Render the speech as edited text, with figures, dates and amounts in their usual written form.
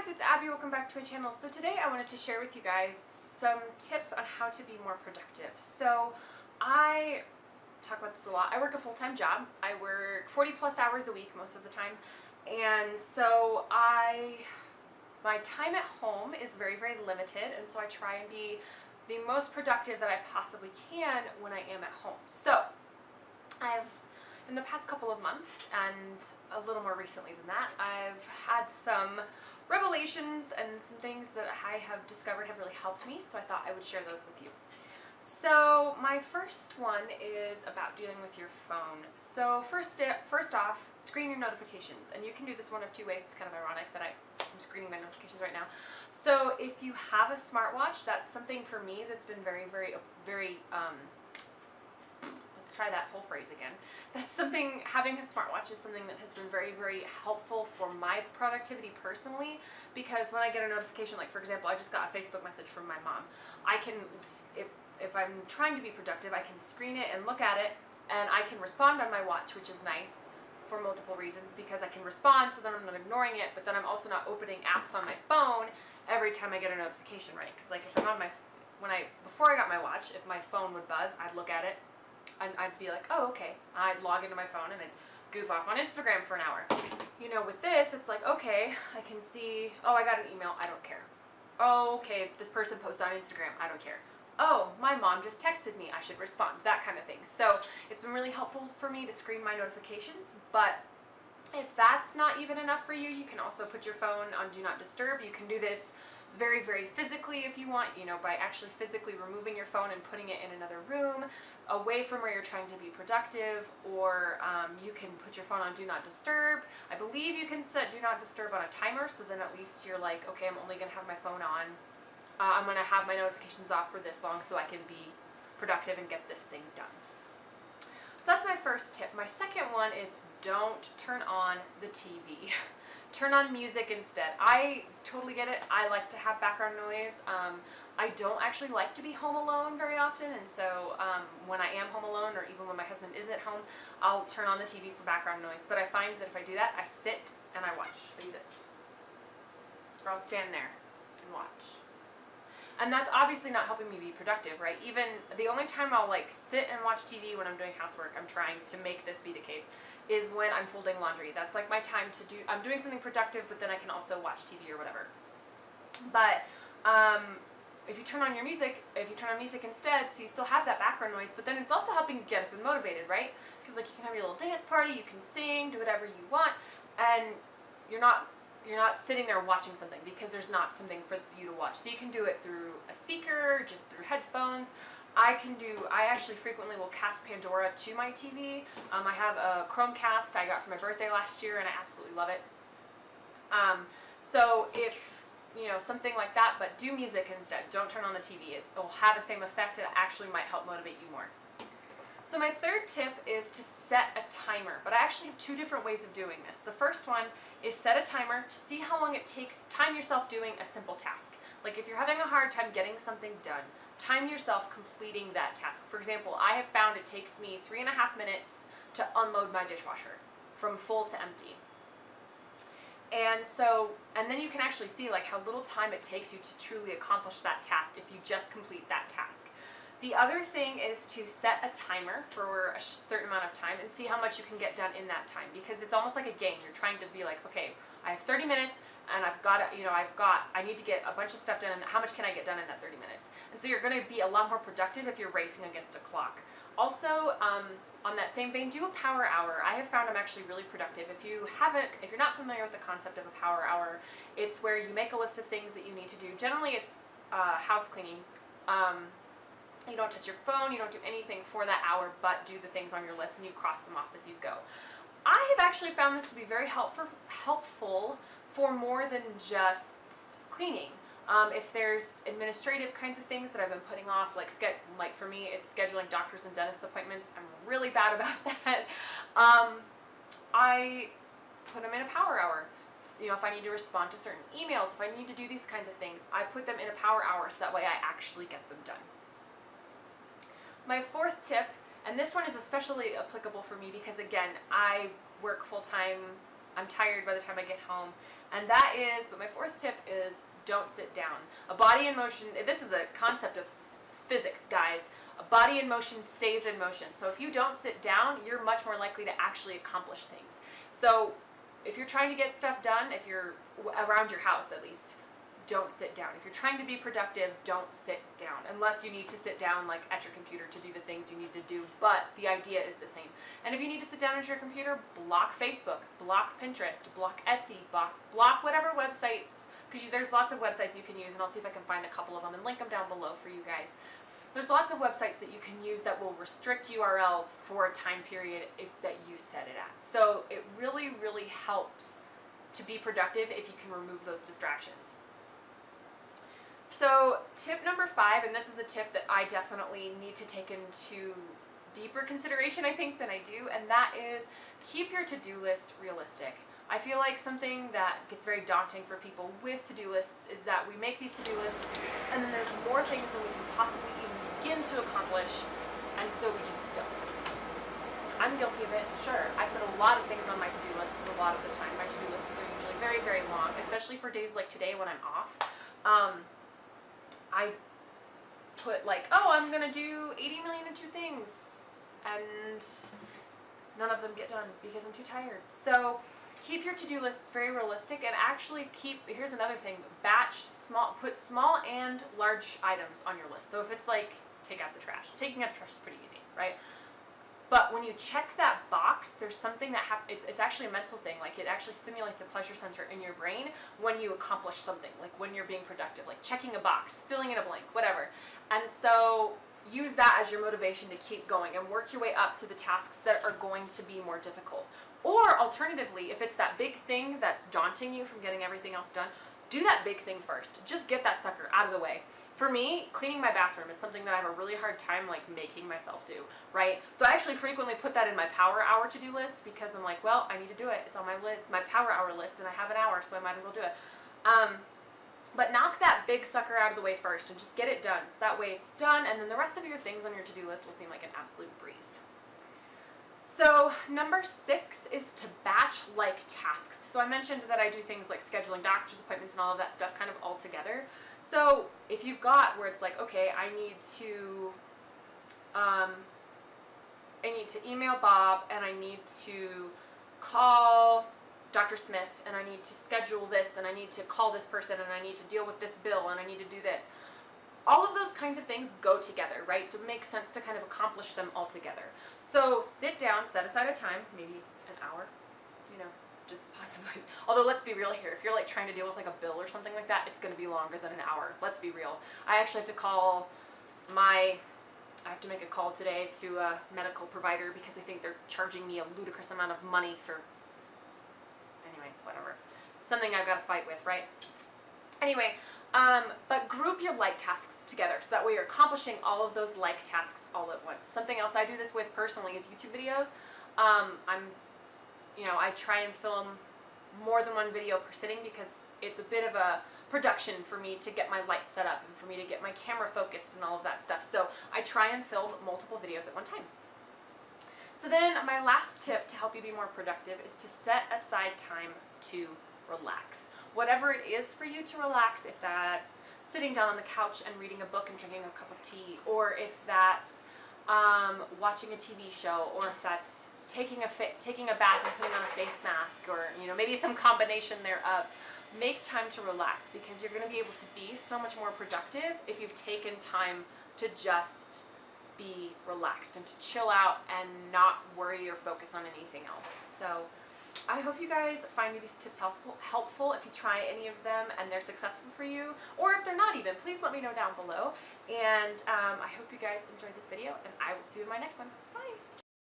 guys, it's Abby. Welcome back to my channel. So today I wanted to share with you guys some tips on how to be more productive. So I talk about this a lot. I work a full-time job. I work 40 plus hours a week most of the time. And so my time at home is very, very limited. And so I try and be the most productive that I possibly can when I am at home. So in the past couple of months, and a little more recently than that, I've had some revelations and some things that I have discovered have really helped me, so I thought I would share those with you. So my first one is about dealing with your phone. So first off, screen your notifications, and you can do this one of two ways. It's kind of ironic that I'm screening my notifications right now. So if you have a smartwatch, that's something for me that's been very, very, very try that whole phrase again. Having a smartwatch is something that has been very, very helpful for my productivity personally, because when I get a notification, like for example, I just got a Facebook message from my mom, I can, if I'm trying to be productive, I can screen it and look at it, and I can respond on my watch, which is nice for multiple reasons, because I can respond so then I'm not ignoring it, but then I'm also not opening apps on my phone every time I get a notification, right? Because like if I'm on before I got my watch, if my phone would buzz, I'd look at it, and I'd be like, oh, okay. I'd log into my phone and I'd goof off on Instagram for an hour. You know, with this, it's like, okay, I can see, oh, I got an email, I don't care. Oh, okay, this person posted on Instagram, I don't care. Oh, my mom just texted me, I should respond, that kind of thing. So it's been really helpful for me to screen my notifications, but if that's not even enough for you, you can also put your phone on Do Not Disturb. You can do this very, very physically if you want, you know, by actually physically removing your phone and putting it in another room away from where you're trying to be productive, or you can put your phone on Do Not Disturb. I believe you can set Do Not Disturb on a timer, so then at least you're like, okay, I'm only going to have my phone on. I'm going to have my notifications off for this long so I can be productive and get this thing done. So that's my first tip. My second one is don't turn on the TV. Turn on music instead. I totally get it. I like to have background noise. I don't actually like to be home alone very often, and so when I am home alone, or even when my husband isn't home, I'll turn on the TV for background noise. But I find that if I do that, I sit and I watch. I do this. Or I'll stand there and watch. And that's obviously not helping me be productive, right? Even the only time I'll like sit and watch TV when I'm doing housework, I'm trying to make this be the case, is when I'm folding laundry. That's like my time to do, I'm doing something productive, but then I can also watch TV or whatever. But if you turn on music instead, so you still have that background noise, but then it's also helping you get up and motivated, right? Because like you can have your little dance party, you can sing, do whatever you want, and you're not sitting there watching something, because there's not something for you to watch. So you can do it through a speaker, just through headphones. I actually frequently will cast Pandora to my TV. I have a Chromecast I got for my birthday last year, and I absolutely love it. So if, you know, something like that, but do music instead. Don't turn on the TV. It will have the same effect. It actually might help motivate you more. So my third tip is to set a timer, but I actually have two different ways of doing this. The first one is set a timer to see how long it takes. Time yourself doing a simple task. Like if you're having a hard time getting something done, time yourself completing that task. For example, I have found it takes me 3.5 minutes to unload my dishwasher from full to empty. And then you can actually see like how little time it takes you to truly accomplish that task if you just complete that task. The other thing is to set a timer for a certain amount of time and see how much you can get done in that time, because it's almost like a game. You're trying to be like, okay, I have 30 minutes and I need to get a bunch of stuff done, and how much can I get done in that 30 minutes? And so you're going to be a lot more productive if you're racing against a clock. Also, on that same vein, do a power hour. I have found I'm actually really productive. If you're not familiar with the concept of a power hour, it's where you make a list of things that you need to do. Generally, it's house cleaning. You don't touch your phone, you don't do anything for that hour, but do the things on your list, and you cross them off as you go. I have actually found this to be very helpful for more than just cleaning. If there's administrative kinds of things that I've been putting off, like for me, it's scheduling doctors and dentist appointments. I'm really bad about that. I put them in a power hour. You know, if I need to respond to certain emails, if I need to do these kinds of things, I put them in a power hour so that way I actually get them done. My fourth tip, and this one is especially applicable for me because again, I work full-time I'm tired by the time I get home. And that is, but my fourth tip is don't sit down. A body in motion, this is a concept of physics, guys. A body in motion stays in motion. So if you don't sit down, you're much more likely to actually accomplish things. So if you're trying to get stuff done, if you're around your house at least, don't sit down. If you're trying to be productive, don't sit down. Unless you need to sit down like at your computer to do the things you need to do, but the idea is the same. And if you need to sit down at your computer, block Facebook, block Pinterest, block Etsy, block whatever websites, because there's lots of websites you can use, and I'll see if I can find a couple of them and link them down below for you guys. There's lots of websites that you can use that will restrict URLs for a time period that you set it at. So it really, really helps to be productive if you can remove those distractions. So tip number 5, and this is a tip that I definitely need to take into deeper consideration, I think, than I do, and that is keep your to-do list realistic. I feel like something that gets very daunting for people with to-do lists is that we make these to-do lists and then there's more things than we can possibly even begin to accomplish, and so we just don't. I'm guilty of it, sure. I put a lot of things on my to-do lists a lot of the time. My to-do lists are usually very, very long, especially for days like today when I'm off. I put like, oh, I'm gonna do 80 million and two things, and none of them get done because I'm too tired. So keep your to-do lists very realistic, and actually here's another thing, put small and large items on your list. So if it's like, take out the trash. Taking out the trash is pretty easy, right? But when you check that box, there's something that happens. It's actually a mental thing. Like, it actually stimulates a pleasure center in your brain when you accomplish something, like when you're being productive, like checking a box, filling in a blank, whatever. And so use that as your motivation to keep going and work your way up to the tasks that are going to be more difficult. Or alternatively, if it's that big thing that's daunting you from getting everything else done, do that big thing first. Just get that sucker out of the way. For me, cleaning my bathroom is something that I have a really hard time like making myself do, right? So I actually frequently put that in my power hour to-do list because I'm like, well, I need to do it. It's on my list, my power hour list, and I have an hour, so I might as well do it. But knock that big sucker out of the way first and just get it done. So that way it's done, and then the rest of your things on your to-do list will seem like an absolute breeze. So number 6 is to batch like tasks. So I mentioned that I do things like scheduling doctor's appointments and all of that stuff kind of all together. So if you've got where it's like, okay, I need to email Bob, and I need to call Dr. Smith, and I need to schedule this, and I need to call this person, and I need to deal with this bill, and I need to do this. All of those kinds of things go together, right? So it makes sense to kind of accomplish them all together. So sit down, set aside a time, maybe an hour, just possibly. Although let's be real here, if you're like trying to deal with like a bill or something like that, it's going to be longer than an hour. Let's be real. I actually have to I have to make a call today to a medical provider because I think they're charging me a ludicrous amount of money for, anyway, whatever. Something I've got to fight with, right? Anyway, but group your like tasks together so that way you're accomplishing all of those like tasks all at once. Something else I do this with personally is YouTube videos. I try and film more than one video per sitting because it's a bit of a production for me to get my lights set up and for me to get my camera focused and all of that stuff. So I try and film multiple videos at one time. So then my last tip to help you be more productive is to set aside time to relax. Whatever it is for you to relax, if that's sitting down on the couch and reading a book and drinking a cup of tea, or if that's watching a TV show, or if that's taking a bath and putting on a face mask, or maybe some combination thereof. Make time to relax, because you're going to be able to be so much more productive if you've taken time to just be relaxed and to chill out and not worry or focus on anything else. So I hope you guys find these tips helpful if you try any of them and they're successful for you, or if they're not even, please let me know down below. And I hope you guys enjoyed this video, and I will see you in my next one. Bye!